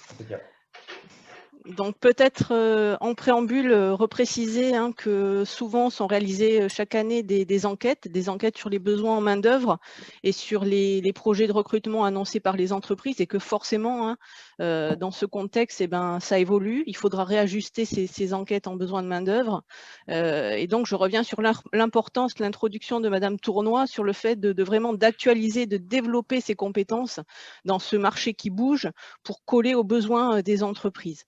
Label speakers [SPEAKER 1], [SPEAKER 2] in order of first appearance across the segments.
[SPEAKER 1] C'est-à-dire?
[SPEAKER 2] Donc peut-être en préambule, repréciser que souvent sont réalisées chaque année des enquêtes sur les besoins en main-d'œuvre et sur les projets de recrutement annoncés par les entreprises et que forcément, dans ce contexte, eh ben, ça évolue. Il faudra réajuster ces enquêtes en besoin de main-d'œuvre. Et donc je reviens sur l'importance de l'introduction de Madame Tournoy sur le fait de vraiment d'actualiser, de développer ces compétences dans ce marché qui bouge pour coller aux besoins des entreprises.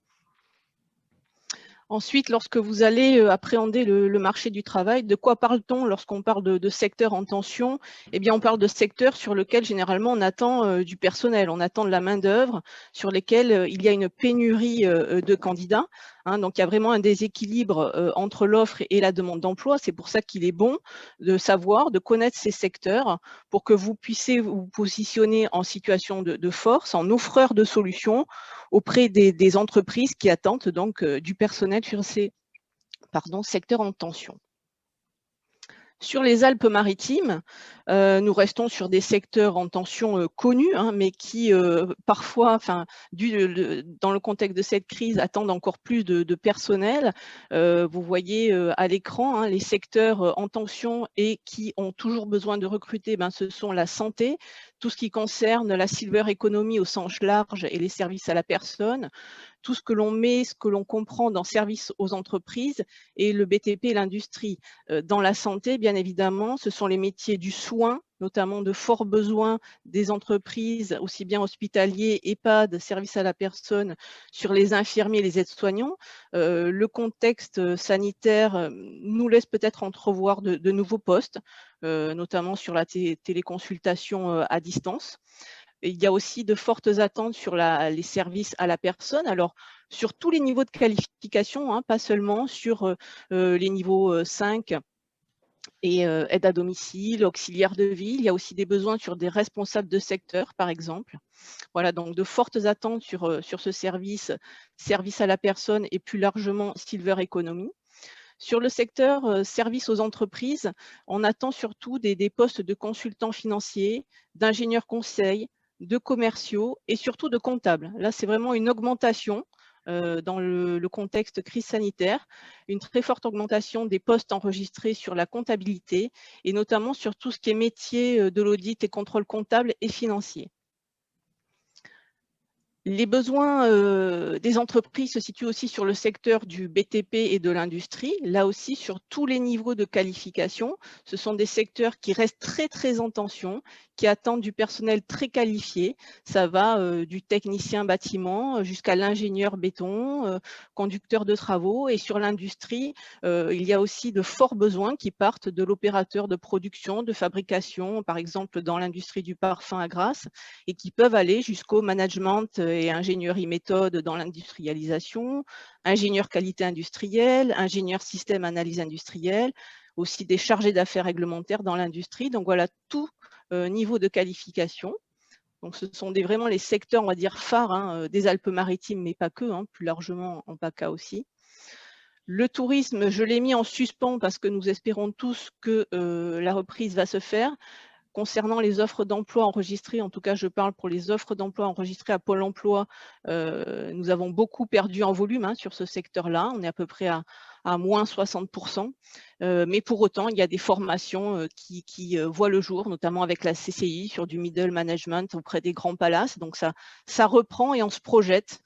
[SPEAKER 2] Ensuite, lorsque vous allez appréhender le marché du travail, de quoi parle-t-on lorsqu'on parle de secteur en tension? Eh bien, on parle de secteurs sur lesquels généralement on attend du personnel, on attend de la main-d'œuvre, sur lesquels il y a une pénurie de candidats. Donc, il y a vraiment un déséquilibre entre l'offre et la demande d'emploi. C'est pour ça qu'il est bon de savoir, de connaître ces secteurs pour que vous puissiez vous positionner en situation de force, en offreur de solutions auprès des entreprises qui attendent donc du personnel sur ces secteurs en tension. Sur les Alpes-Maritimes, nous restons sur des secteurs en tension connus, mais qui parfois, dans le contexte de cette crise, attendent encore plus de personnel. Vous voyez à l'écran les secteurs en tension et qui ont toujours besoin de recruter, ce sont la santé, tout ce qui concerne la silver economy au sens large et les services à la personne, tout ce que l'on met, ce que l'on comprend dans services aux entreprises et le BTP et l'industrie. Dans la santé, bien évidemment, ce sont les métiers du soin, notamment de forts besoins des entreprises, aussi bien hospitaliers, EHPAD, services à la personne, sur les infirmiers et les aides-soignants. Le contexte sanitaire nous laisse peut-être entrevoir de nouveaux postes, notamment sur la téléconsultation à distance. Et il y a aussi de fortes attentes sur les services à la personne. Alors, sur tous les niveaux de qualification, pas seulement sur les niveaux 5 et aide à domicile, auxiliaire de vie. Il y a aussi des besoins sur des responsables de secteur, par exemple. Voilà, donc de fortes attentes sur ce service à la personne et plus largement Silver Economy. Sur le secteur service aux entreprises, on attend surtout des postes de consultants financiers, d'ingénieurs conseils, de commerciaux et surtout de comptables. Là, c'est vraiment une augmentation dans le contexte crise sanitaire, une très forte augmentation des postes enregistrés sur la comptabilité et notamment sur tout ce qui est métier de l'audit et contrôle comptable et financier. Les besoins des entreprises se situent aussi sur le secteur du BTP et de l'industrie, là aussi sur tous les niveaux de qualification. Ce sont des secteurs qui restent très, très en tension, qui attendent du personnel très qualifié. Ça va du technicien bâtiment jusqu'à l'ingénieur béton, conducteur de travaux. Et sur l'industrie, il y a aussi de forts besoins qui partent de l'opérateur de production, de fabrication, par exemple dans l'industrie du parfum à Grasse, et qui peuvent aller jusqu'au management et ingénierie méthode dans l'industrialisation, ingénieur qualité industrielle, ingénieur système analyse industrielle, aussi des chargés d'affaires réglementaires dans l'industrie. Donc voilà, tout niveau de qualification. Donc ce sont vraiment les secteurs, on va dire, phares des Alpes-Maritimes, mais pas que, plus largement en PACA aussi. Le tourisme, je l'ai mis en suspens parce que nous espérons tous que la reprise va se faire. Concernant les offres d'emploi enregistrées, en tout cas je parle pour les offres d'emploi enregistrées à Pôle emploi, nous avons beaucoup perdu en volume sur ce secteur-là. On est à peu près à moins 60%. Mais pour autant, il y a des formations qui voient le jour, notamment avec la CCI sur du middle management auprès des grands palaces. Donc ça reprend et on se projette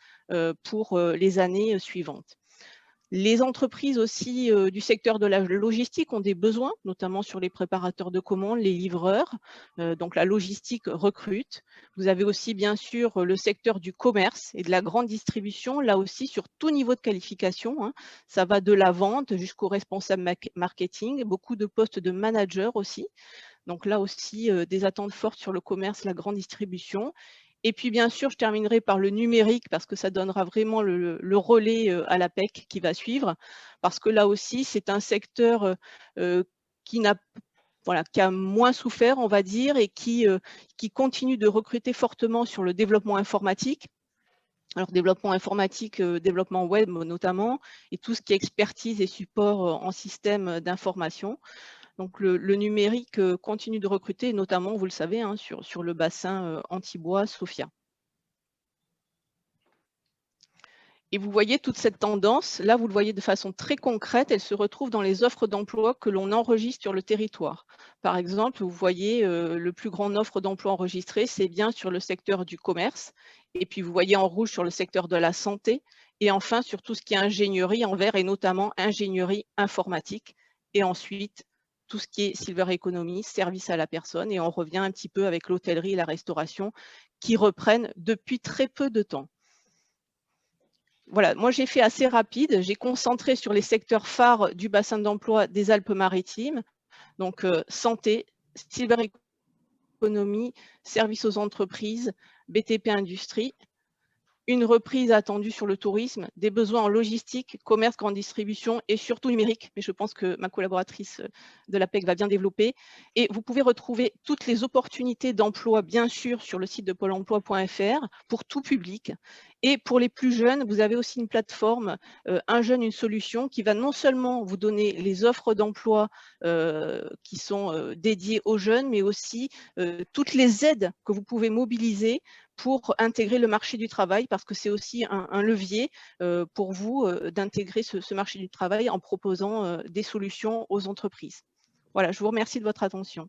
[SPEAKER 2] pour les années suivantes. Les entreprises aussi du secteur de la logistique ont des besoins, notamment sur les préparateurs de commandes, les livreurs. Donc la logistique recrute. Vous avez aussi bien sûr le secteur du commerce et de la grande distribution, là aussi sur tout niveau de qualification. Ça va de la vente jusqu'au responsable marketing, beaucoup de postes de manager aussi. Donc là aussi, des attentes fortes sur le commerce, la grande distribution. Et puis, bien sûr, je terminerai par le numérique parce que ça donnera vraiment le relais à l'APEC qui va suivre. Parce que là aussi, c'est un secteur qui a moins souffert, on va dire, et qui continue de recruter fortement sur le développement informatique. Alors, développement informatique, développement web notamment, et tout ce qui est expertise et support en système d'information. Donc, le numérique continue de recruter, notamment, vous le savez, sur le bassin Antibois, Sofia. Et vous voyez toute cette tendance, là vous le voyez de façon très concrète, elle se retrouve dans les offres d'emploi que l'on enregistre sur le territoire. Par exemple, vous voyez le plus grand offre d'emploi enregistré, c'est bien sur le secteur du commerce. Et puis vous voyez en rouge sur le secteur de la santé. Et enfin sur tout ce qui est ingénierie en vert et notamment ingénierie informatique. Et ensuite tout ce qui est silver economy, service à la personne. Et on revient un petit peu avec l'hôtellerie et la restauration qui reprennent depuis très peu de temps. Voilà, moi j'ai fait assez rapide, j'ai concentré sur les secteurs phares du bassin d'emploi des Alpes-Maritimes, donc santé, silver economy, services aux entreprises, BTP industrie. Une reprise attendue sur le tourisme, des besoins en logistique, commerce, grande distribution et surtout numérique, mais je pense que ma collaboratrice de l'APEC va bien développer. Et vous pouvez retrouver toutes les opportunités d'emploi, bien sûr, sur le site de pôle emploi.fr pour tout public. Et pour les plus jeunes, vous avez aussi une plateforme, Un jeune, une solution, qui va non seulement vous donner les offres d'emploi qui sont dédiées aux jeunes, mais aussi toutes les aides que vous pouvez mobiliser pour intégrer le marché du travail, parce que c'est aussi un levier pour vous d'intégrer ce marché du travail en proposant des solutions aux entreprises. Voilà, je vous remercie de votre attention.